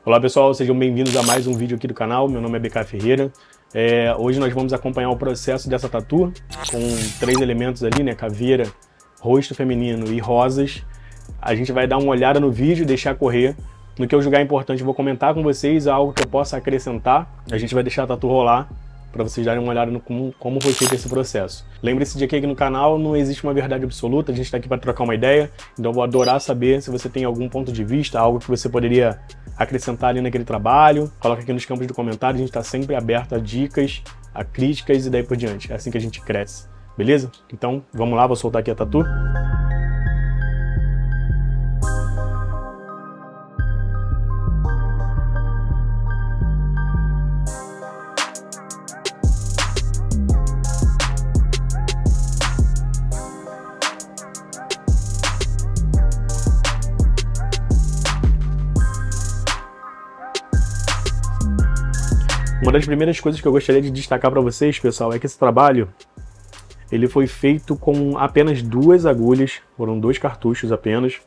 Olá pessoal, sejam bem-vindos a mais um vídeo aqui do canal. Meu nome é BK Ferreira. Hoje nós vamos acompanhar o processo dessa tatu com 3 elementos ali, né? Caveira, rosto feminino e rosas. A gente vai dar uma olhada no vídeo e deixar correr. No que eu julgar importante, eu vou comentar com vocês algo que eu possa acrescentar. A gente vai deixar a tatu rolar para vocês darem uma olhada no como foi feito esse processo. Lembre-se de que aqui no canal não existe uma verdade absoluta, a gente está aqui para trocar uma ideia, então eu vou adorar saber se você tem algum ponto de vista, algo que você poderia acrescentar ali naquele trabalho. Coloca aqui nos campos de comentários, a gente está sempre aberto a dicas, a críticas e daí por diante. É assim que a gente cresce, beleza? Então vamos lá, vou soltar aqui a tatu. Uma das primeiras coisas que eu gostaria de destacar para vocês, pessoal, é que esse trabalho ele foi feito com apenas 2 agulhas, foram 2 cartuchos apenas.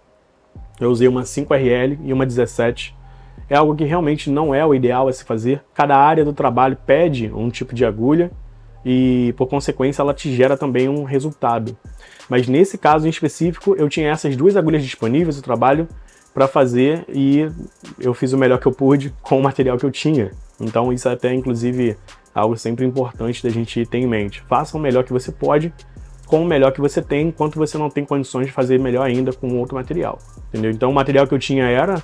Eu usei uma 5RL e uma 17. É algo que realmente não é o ideal a se fazer. Cada área do trabalho pede um tipo de agulha e, por consequência, ela te gera também um resultado. Mas nesse caso em específico, eu tinha essas 2 agulhas disponíveis no trabalho para fazer e eu fiz o melhor que eu pude com o material que eu tinha. Então isso é até, inclusive, algo sempre importante da gente ter em mente. Faça o melhor que você pode com o melhor que você tem, enquanto você não tem condições de fazer melhor ainda com outro material. Entendeu? Então o material que eu tinha era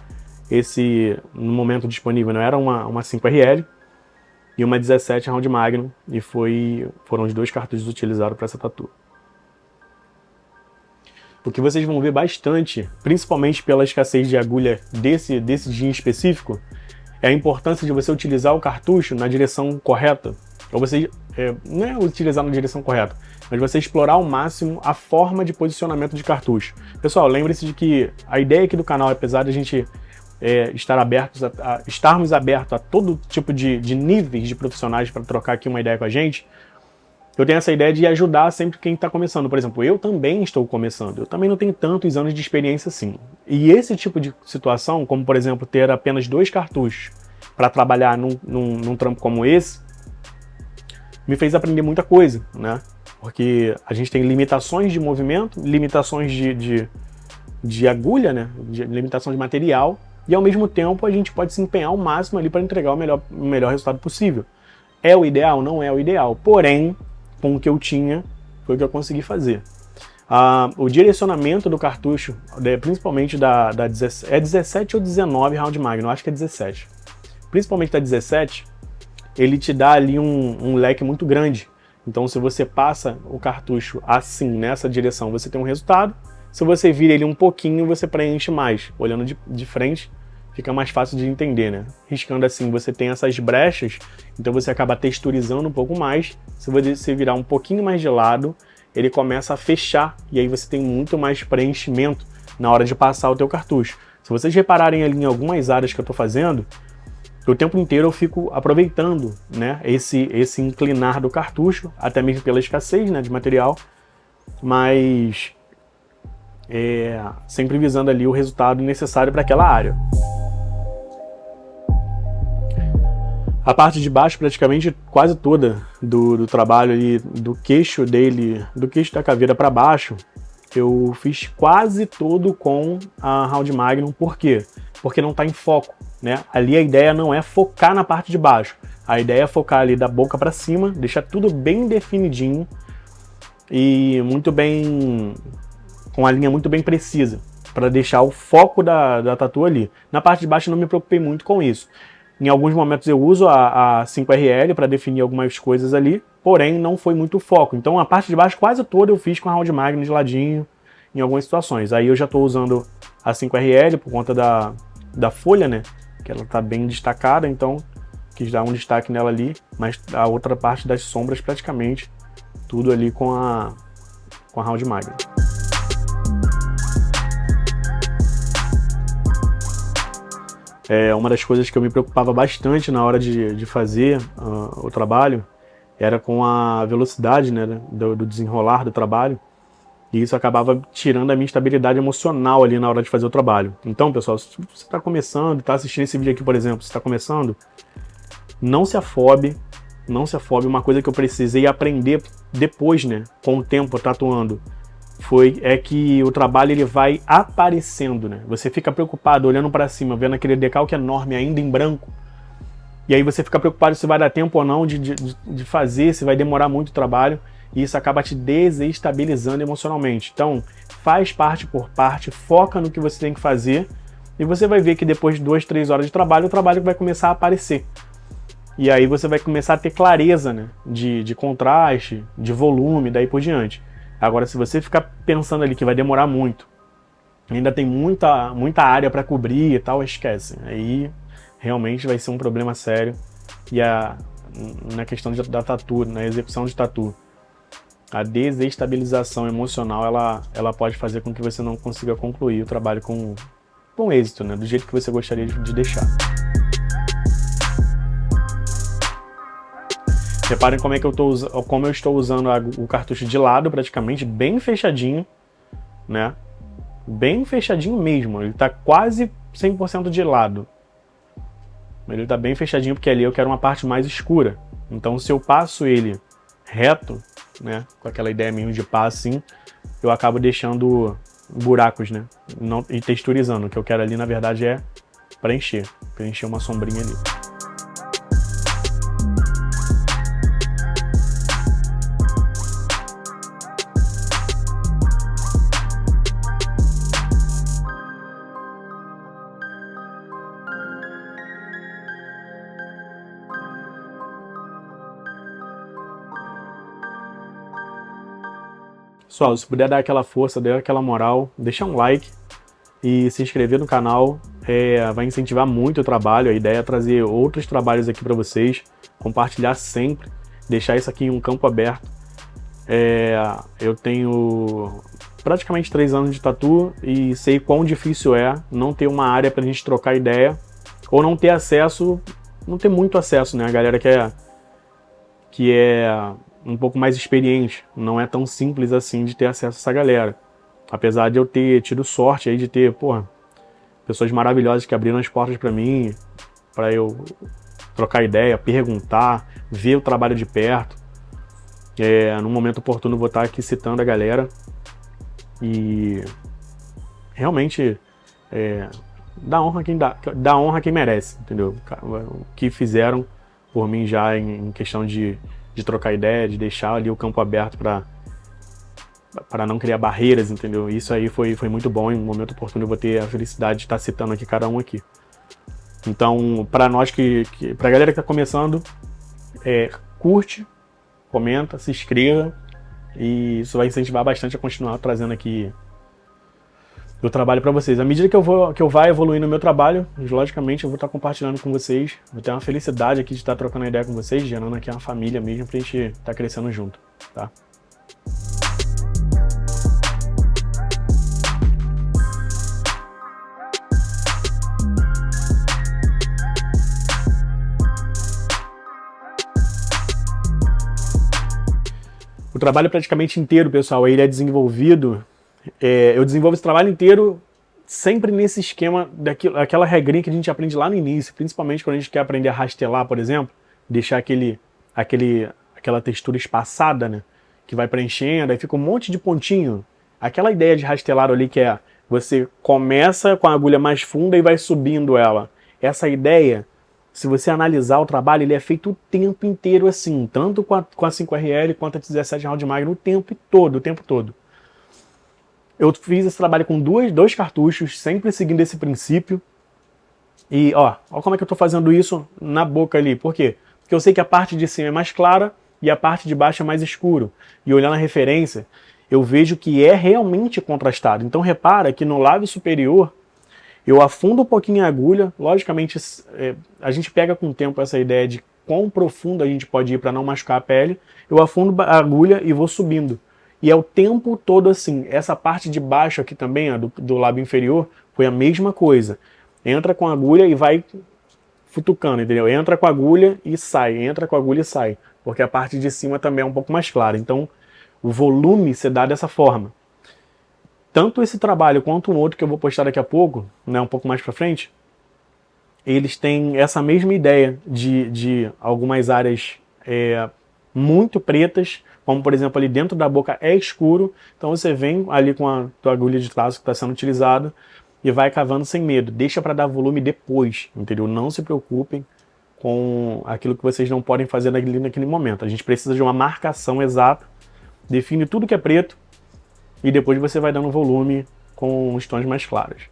esse, no momento disponível, não era uma 5RL e uma 17 Round Magnum, e foram os 2 cartuchos utilizados para essa tatu. O que vocês vão ver bastante, principalmente pela escassez de agulha desse dia específico, é a importância de você utilizar o cartucho na direção correta. Ou você, não é utilizar na direção correta, mas você explorar ao máximo a forma de posicionamento de cartucho. Pessoal, lembre-se de que a ideia aqui do canal, apesar de a gente estarmos abertos a todo tipo de níveis de profissionais para trocar aqui uma ideia com a gente, eu tenho essa ideia de ajudar sempre quem está começando. Por exemplo, eu também estou começando, eu também não tenho tantos anos de experiência assim. E esse tipo de situação, como por exemplo ter apenas 2 cartuchos para trabalhar num trampo como esse, me fez aprender muita coisa, né? Porque a gente tem limitações de movimento, limitações de agulha, né? Limitação de material, e ao mesmo tempo a gente pode se empenhar ao máximo ali para entregar o melhor resultado possível. É o ideal? Não é o ideal, porém, com o que eu tinha, foi o que eu consegui fazer. O direcionamento do cartucho, principalmente da 17 ou 19 Round Magnum, acho que é 17. Principalmente da 17, ele te dá ali um leque muito grande. Então se você passa o cartucho assim, nessa direção, você tem um resultado. Se você vira ele um pouquinho, você preenche mais. Olhando de frente, fica mais fácil de entender, né? Riscando assim, você tem essas brechas, então você acaba texturizando um pouco mais. Se você virar um pouquinho mais de lado, ele começa a fechar, e aí você tem muito mais preenchimento na hora de passar o teu cartucho. Se vocês repararem ali em algumas áreas que eu estou fazendo, o tempo inteiro eu fico aproveitando, né, esse inclinar do cartucho, até mesmo pela escassez, né, de material, mas sempre visando ali o resultado necessário para aquela área. A parte de baixo, praticamente quase toda do trabalho ali, do queixo da caveira para baixo, eu fiz quase todo com a Round Magnum. Por quê? Porque não está em foco, né? Ali a ideia não é focar na parte de baixo, a ideia é focar ali da boca para cima, deixar tudo bem definidinho e muito bem, com a linha muito bem precisa, para deixar o foco da tatu ali. Na parte de baixo eu não me preocupei muito com isso. Em alguns momentos eu uso a 5RL para definir algumas coisas ali, porém não foi muito foco. Então a parte de baixo quase toda eu fiz com a Round Magnum de ladinho em algumas situações. Aí eu já estou usando a 5RL por conta da folha, né? Que ela está bem destacada, então quis dar um destaque nela ali, mas a outra parte das sombras praticamente tudo ali com a Round Magnum. Uma das coisas que eu me preocupava bastante na hora de fazer o trabalho era com a velocidade, né, do desenrolar do trabalho. E isso acabava tirando a minha estabilidade emocional ali na hora de fazer o trabalho. Então, pessoal, se você está começando, está assistindo esse vídeo aqui, por exemplo, você está começando, não se afobe, não se afobe. Uma coisa que eu precisei aprender depois, né, com o tempo tatuando, é que o trabalho ele vai aparecendo, né? Você fica preocupado olhando para cima, vendo aquele decalque enorme ainda em branco, e aí você fica preocupado se vai dar tempo ou não de fazer, se vai demorar muito o trabalho, e isso acaba te desestabilizando emocionalmente. Então, faz parte por parte, foca no que você tem que fazer, e você vai ver que depois de 2, 3 horas de trabalho, o trabalho vai começar a aparecer. E aí você vai começar a ter clareza, né, de contraste, de volume, daí por diante. Agora, se você ficar pensando ali que vai demorar muito, ainda tem muita área para cobrir e tal, esquece. Aí realmente vai ser um problema sério. E na questão da tatu, na execução de tatu, a desestabilização emocional, ela pode fazer com que você não consiga concluir o trabalho com êxito, né, do jeito que você gostaria de deixar. Reparem como eu estou usando o cartucho de lado, praticamente, bem fechadinho, né? Bem fechadinho mesmo, ele tá quase 100% de lado. Ele tá bem fechadinho porque ali eu quero uma parte mais escura. Então se eu passo ele reto, né, com aquela ideia mesmo de pá assim, eu acabo deixando buracos, né? E texturizando. O que eu quero ali, na verdade, é preencher uma sombrinha ali. Pessoal, se puder dar aquela força, dar aquela moral, deixar um like e se inscrever no canal, vai incentivar muito o trabalho. A ideia é trazer outros trabalhos aqui para vocês, compartilhar sempre, deixar isso aqui em um campo aberto. Eu tenho praticamente 3 anos de tatu e sei quão difícil é não ter uma área pra gente trocar ideia, ou não ter acesso, não ter muito acesso, né? A galera que é um pouco mais experiente, não é tão simples assim de ter acesso a essa galera. Apesar de eu ter tido sorte aí de ter, pessoas maravilhosas que abriram as portas para mim, para eu trocar ideia, perguntar, ver o trabalho de perto. No momento oportuno vou estar aqui citando a galera e realmente dá honra a quem merece, entendeu? O que fizeram por mim já em questão de trocar ideia, de deixar ali o campo aberto para não criar barreiras, entendeu? Isso aí foi muito bom. Em um momento oportuno eu vou ter a felicidade de estar citando aqui cada um aqui. Então, para nós pra galera que está começando, curte, comenta, se inscreva, e isso vai incentivar bastante a continuar trazendo aqui o trabalho para vocês. À medida que eu vá evoluindo o meu trabalho, logicamente eu vou estar compartilhando com vocês. Vou ter uma felicidade aqui de estar trocando ideia com vocês, gerando aqui uma família mesmo pra gente estar crescendo junto, tá? O trabalho praticamente inteiro, pessoal, ele é desenvolvido. Eu desenvolvo esse trabalho inteiro sempre nesse esquema daquela regrinha que a gente aprende lá no início, principalmente quando a gente quer aprender a rastelar, por exemplo, deixar aquela textura espaçada, né, que vai preenchendo, aí fica um monte de pontinho. Aquela ideia de rastelar ali que você começa com a agulha mais funda e vai subindo ela. Essa ideia, se você analisar o trabalho, ele é feito o tempo inteiro assim, tanto com a 5RL quanto a 17 Round Magnum, o tempo todo. Eu fiz esse trabalho com dois cartuchos, sempre seguindo esse princípio. E ó como é que eu tô fazendo isso na boca ali. Por quê? Porque eu sei que a parte de cima é mais clara e a parte de baixo é mais escuro. E olhando a referência, eu vejo que é realmente contrastado. Então repara que no lábio superior, eu afundo um pouquinho a agulha. Logicamente, a gente pega com o tempo essa ideia de quão profundo a gente pode ir para não machucar a pele. Eu afundo a agulha e vou subindo. E é o tempo todo assim. Essa parte de baixo aqui também, do lábio inferior, foi a mesma coisa. Entra com a agulha e vai futucando, entendeu? Entra com a agulha e sai, entra com a agulha e sai. Porque a parte de cima também é um pouco mais clara. Então, o volume se dá dessa forma. tanto esse trabalho quanto um outro que eu vou postar daqui a pouco, né, um pouco mais para frente, eles têm essa mesma ideia de algumas áreas muito pretas, como por exemplo ali dentro da boca é escuro, então você vem ali com a tua agulha de traço que está sendo utilizado e vai cavando sem medo. Deixa para dar volume depois, entendeu? Não se preocupem com aquilo que vocês não podem fazer naquele momento. A gente precisa de uma marcação exata, define tudo que é preto e depois você vai dando volume com os tons mais claros.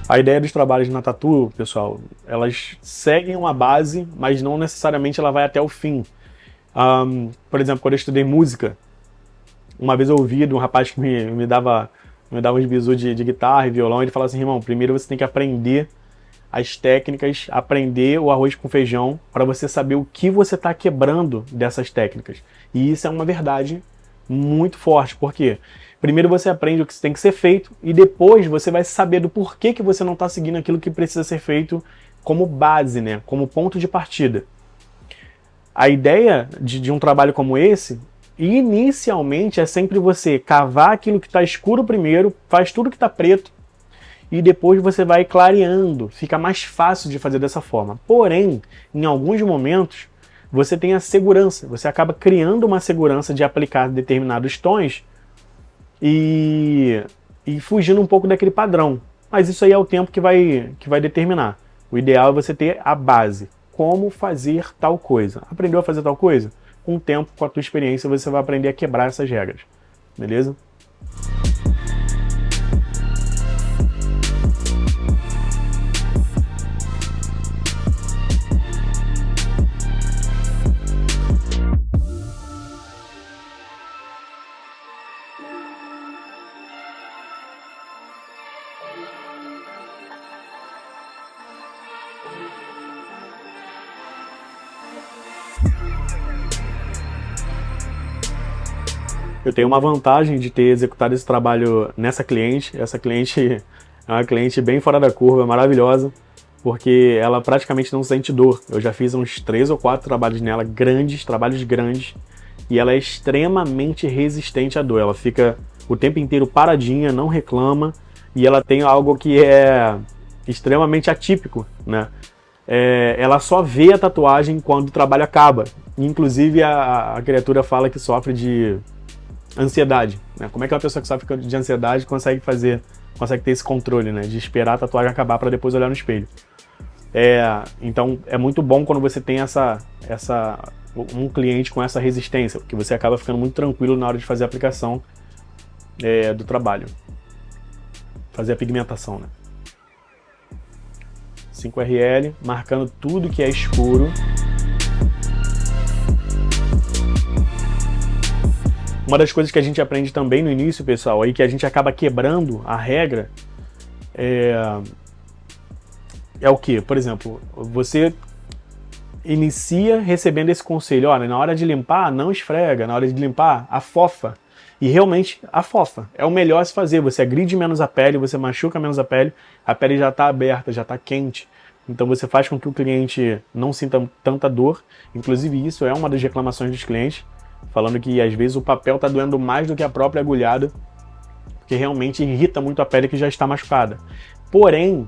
A ideia dos trabalhos na tatu, pessoal, elas seguem uma base, mas não necessariamente ela vai até o fim. Por exemplo, quando eu estudei música, uma vez eu ouvi de um rapaz que me dava uns bisus de guitarra e violão, ele falava assim: irmão, primeiro você tem que aprender as técnicas, aprender o arroz com feijão, para você saber o que você está quebrando dessas técnicas. E isso é uma verdade muito forte, porque primeiro você aprende o que tem que ser feito e depois você vai saber do porquê que você não está seguindo aquilo que precisa ser feito como base, né? Como ponto de partida. A ideia de um trabalho como esse, inicialmente, é sempre você cavar aquilo que está escuro primeiro, faz tudo que está preto, e depois você vai clareando, fica mais fácil de fazer dessa forma. Porém, em alguns momentos, você tem a segurança, você acaba criando uma segurança de aplicar determinados tons e fugindo um pouco daquele padrão. Mas isso aí é o tempo que vai determinar. O ideal é você ter a base. Como fazer tal coisa. Aprendeu a fazer tal coisa? Com o tempo, com a tua experiência, você vai aprender a quebrar essas regras. Beleza? Eu tenho uma vantagem de ter executado esse trabalho nessa cliente. Essa cliente é uma cliente bem fora da curva, maravilhosa, porque ela praticamente não sente dor. Eu já fiz uns 3 ou 4 trabalhos nela, trabalhos grandes, e ela é extremamente resistente à dor. Ela fica o tempo inteiro paradinha, não reclama, e ela tem algo que é extremamente atípico, né? Ela só vê a tatuagem quando o trabalho acaba. Inclusive a criatura fala que sofre de ansiedade, né? Como é que uma pessoa que sofre de ansiedade consegue ter esse controle, né? De esperar a tatuagem acabar para depois olhar no espelho. Então é muito bom quando você tem um cliente com essa resistência, porque você acaba ficando muito tranquilo na hora de fazer a aplicação do trabalho. Fazer a pigmentação, né? 5RL, marcando tudo que é escuro. Uma das coisas que a gente aprende também no início, pessoal, aí que a gente acaba quebrando a regra, é o que? Por exemplo, você inicia recebendo esse conselho: olha, na hora de limpar, não esfrega, na hora de limpar, afofa. E realmente afofa. É o melhor a se fazer. Você agride menos a pele, você machuca menos a pele já está aberta, já está quente. Então você faz com que o cliente não sinta tanta dor. Inclusive isso é uma das reclamações dos clientes, falando que às vezes o papel está doendo mais do que a própria agulhada, porque realmente irrita muito a pele que já está machucada. Porém,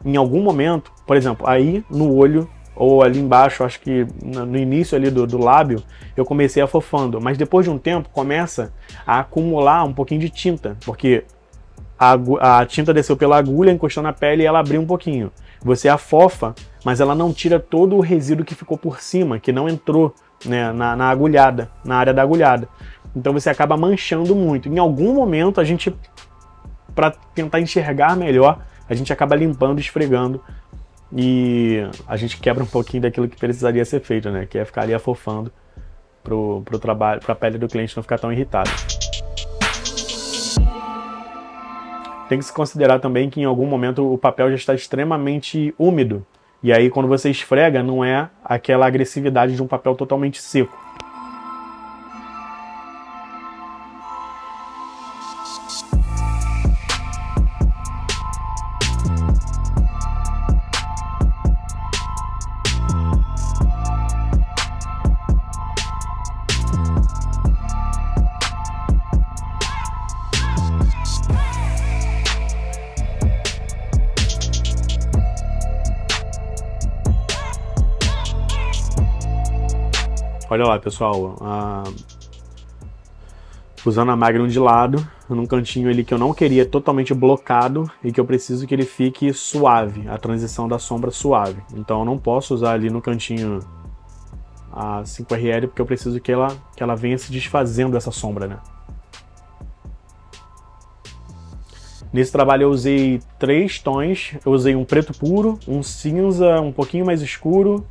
em algum momento, por exemplo, aí no olho, ou ali embaixo, acho que no início ali do lábio, eu comecei afofando, mas depois de um tempo começa a acumular um pouquinho de tinta, porque a tinta desceu pela agulha, encostou na pele e ela abriu um pouquinho. Você afofa, mas ela não tira todo o resíduo que ficou por cima, que não entrou, né, na agulhada, na área da agulhada. Então você acaba manchando muito. Em algum momento, para tentar enxergar melhor, a gente acaba limpando, esfregando, e a gente quebra um pouquinho daquilo que precisaria ser feito, né? Que é ficar ali afofando pro trabalho, para a pele do cliente não ficar tão irritada. Tem que se considerar também que em algum momento o papel já está extremamente úmido. E aí quando você esfrega, não é aquela agressividade de um papel totalmente seco. Olha lá, pessoal, usando a Magnum de lado, num cantinho ali que eu não queria totalmente blocado e que eu preciso que ele fique suave, a transição da sombra suave. Então eu não posso usar ali no cantinho a 5RL porque eu preciso que ela venha se desfazendo dessa sombra, né? Nesse trabalho eu usei 3 tons, eu usei um preto puro, um cinza um pouquinho mais escuro,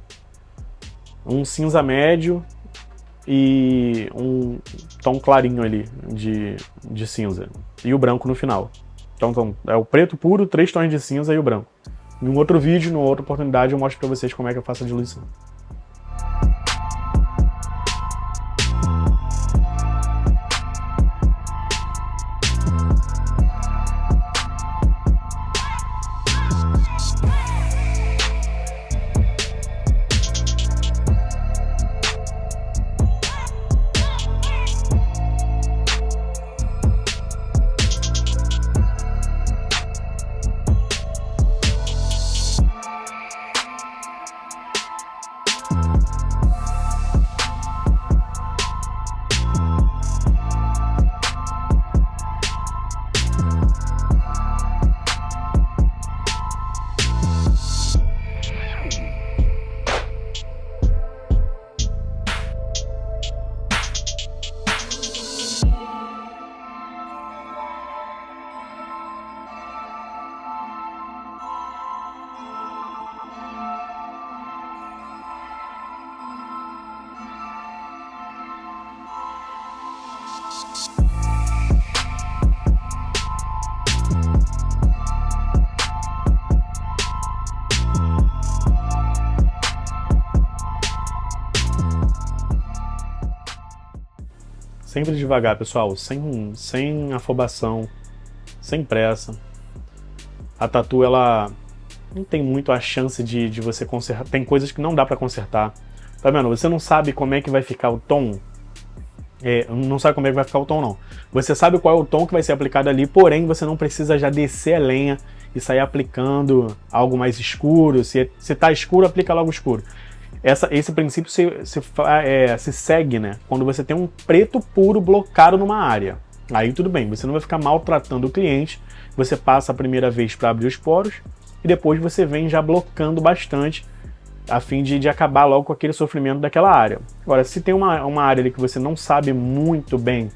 um cinza médio e um tom clarinho ali de cinza. E o branco no final. Então é o preto puro, 3 tons de cinza e o branco. Em um outro vídeo, numa outra oportunidade, eu mostro pra vocês como é que eu faço a diluição. Sempre devagar, pessoal, sem afobação, sem pressa. A tatu, ela não tem muito a chance de você consertar. Tem coisas que não dá pra consertar. Tá vendo? Você não sabe como é que vai ficar o tom. Não sabe como é que vai ficar o tom, não. Você sabe qual é o tom que vai ser aplicado ali, porém você não precisa já descer a lenha e sair aplicando algo mais escuro. Se tá escuro, aplica logo escuro. Esse princípio se segue, né? Quando você tem um preto puro blocado numa área. Aí tudo bem, você não vai ficar maltratando o cliente. Você passa a primeira vez para abrir os poros e depois você vem já blocando bastante a fim de acabar logo com aquele sofrimento daquela área. Agora, se tem uma área ali que você não sabe muito bem,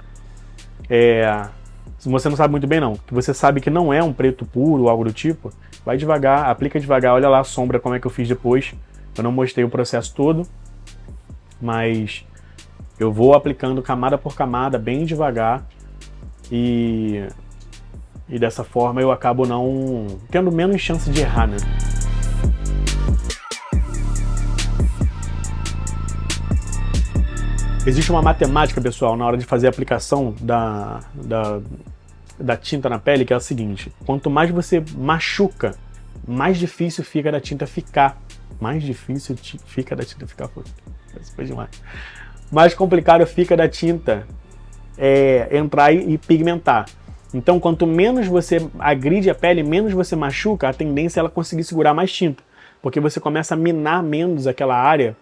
se você não sabe muito bem não, que você sabe que não é um preto puro ou algo do tipo, vai devagar, aplica devagar, olha lá a sombra como é que eu fiz depois. Eu não mostrei o processo todo, mas eu vou aplicando camada por camada, bem devagar, e dessa forma eu acabo não tendo menos chance de errar, né? Existe uma matemática, pessoal, na hora de fazer a aplicação da tinta na pele, que é a seguinte: quanto mais você machuca, mais difícil fica da tinta ficar. Mais difícil fica da tinta ficar. Isso foi demais. Mais complicado fica da tinta entrar e pigmentar. Então, quanto menos você agride a pele, menos você machuca, a tendência é ela conseguir segurar mais tinta. Porque você começa a minar menos aquela área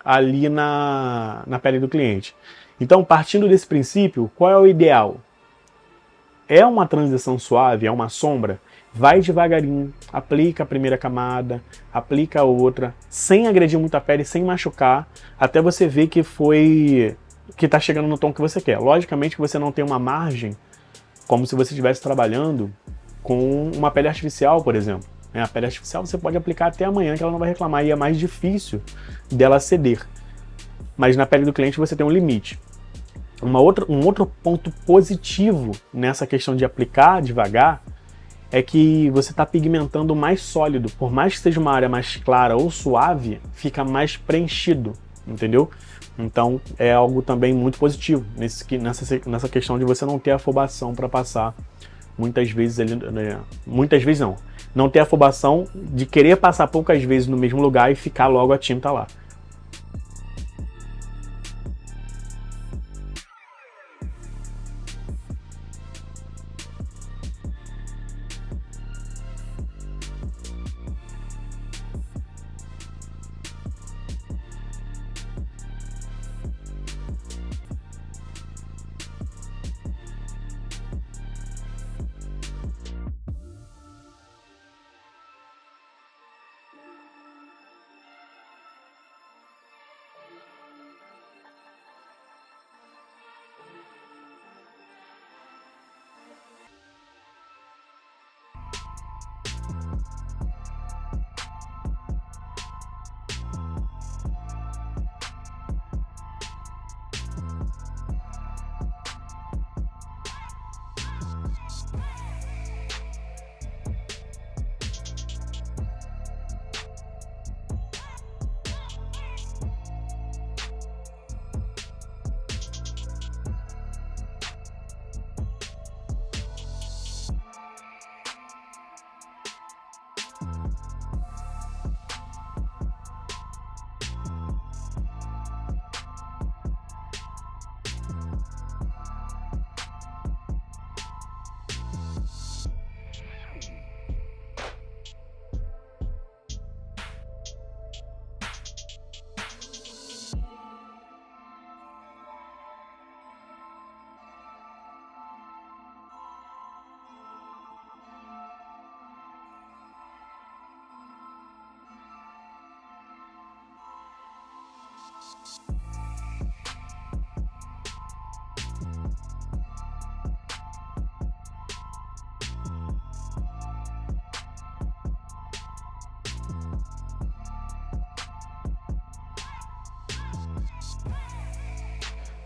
ali na pele do cliente. Então, partindo desse princípio, qual é o ideal? É uma transição suave, é uma sombra? Vai devagarinho, aplica a primeira camada, aplica a outra, sem agredir muito a pele, sem machucar, até você ver que está chegando no tom que você quer. Logicamente que você não tem uma margem, como se você estivesse trabalhando com uma pele artificial, por exemplo. A pele artificial você pode aplicar até amanhã que ela não vai reclamar e é mais difícil dela ceder. Mas na pele do cliente você tem um limite. Um outro ponto positivo nessa questão de aplicar devagar é que você está pigmentando mais sólido. Por mais que seja uma área mais clara ou suave, fica mais preenchido, entendeu? Então é algo também muito positivo nessa questão de você não ter afobação para passar muitas vezes ali, né? Muitas vezes não ter afobação de querer passar poucas vezes no mesmo lugar e ficar logo a tinta lá.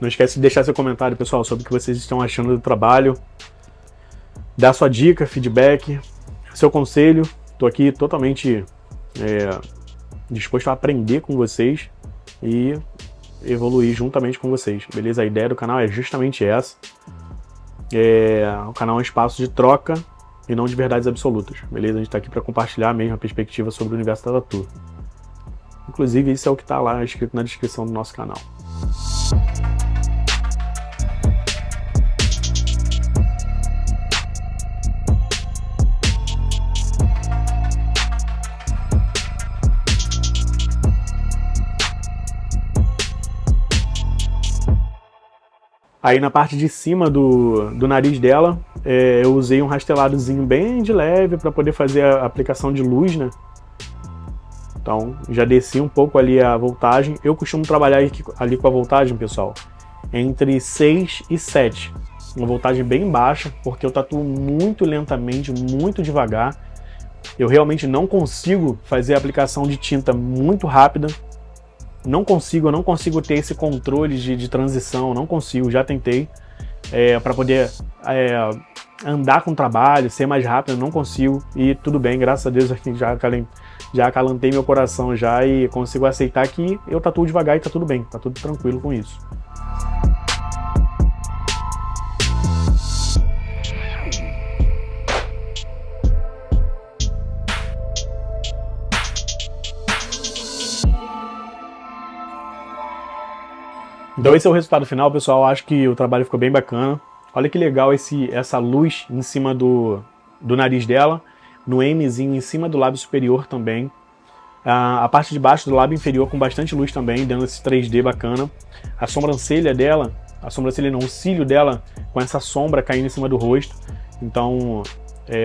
Não esquece de deixar seu comentário, pessoal, sobre o que vocês estão achando do trabalho. Dá sua dica, feedback, seu conselho. Estou aqui totalmente disposto a aprender com vocês e evoluir juntamente com vocês, beleza? A ideia do canal é justamente essa. O canal é um espaço de troca e não de verdades absolutas, beleza? A gente está aqui para compartilhar a mesma perspectiva sobre o universo da Tatu. Inclusive, isso é o que está lá escrito na descrição do nosso canal. Aí na parte de cima do nariz dela, eu usei um rasteladozinho bem de leve para poder fazer a aplicação de luz, né? Então já desci um pouco ali a voltagem. Eu costumo trabalhar ali com a voltagem, pessoal, entre 6 e 7. Uma voltagem bem baixa, porque eu tatuo muito lentamente, muito devagar. Eu realmente não consigo fazer a aplicação de tinta muito rápida. Eu não consigo ter esse controle de transição, não consigo, já tentei, para poder andar com o trabalho, ser mais rápido, não consigo, e tudo bem, graças a Deus já acalantei meu coração já e consigo aceitar que eu tatuo devagar e tá tudo bem, tá tudo tranquilo com isso. Então esse é o resultado final, pessoal. Acho que o trabalho ficou bem bacana. Olha que legal essa luz em cima do nariz dela, no Mzinho em cima do lábio superior também. A parte de baixo do lábio inferior com bastante luz também, dando esse 3D bacana. A sobrancelha dela, o cílio dela com essa sombra caindo em cima do rosto. Então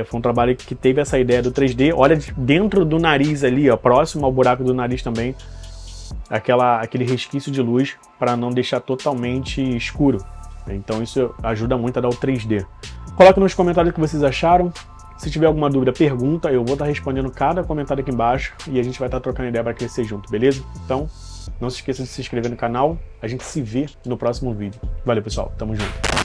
foi um trabalho que teve essa ideia do 3D. Olha dentro do nariz ali, ó, próximo ao buraco do nariz também, aquele resquício de luz para não deixar totalmente escuro. Então isso ajuda muito a dar o 3D. Coloque nos comentários o que vocês acharam. Se tiver alguma dúvida, pergunta. Eu vou estar respondendo cada comentário aqui embaixo e a gente vai estar trocando ideia para crescer junto, beleza? Então, não se esqueça de se inscrever no canal. A gente se vê no próximo vídeo. Valeu, pessoal. Tamo junto.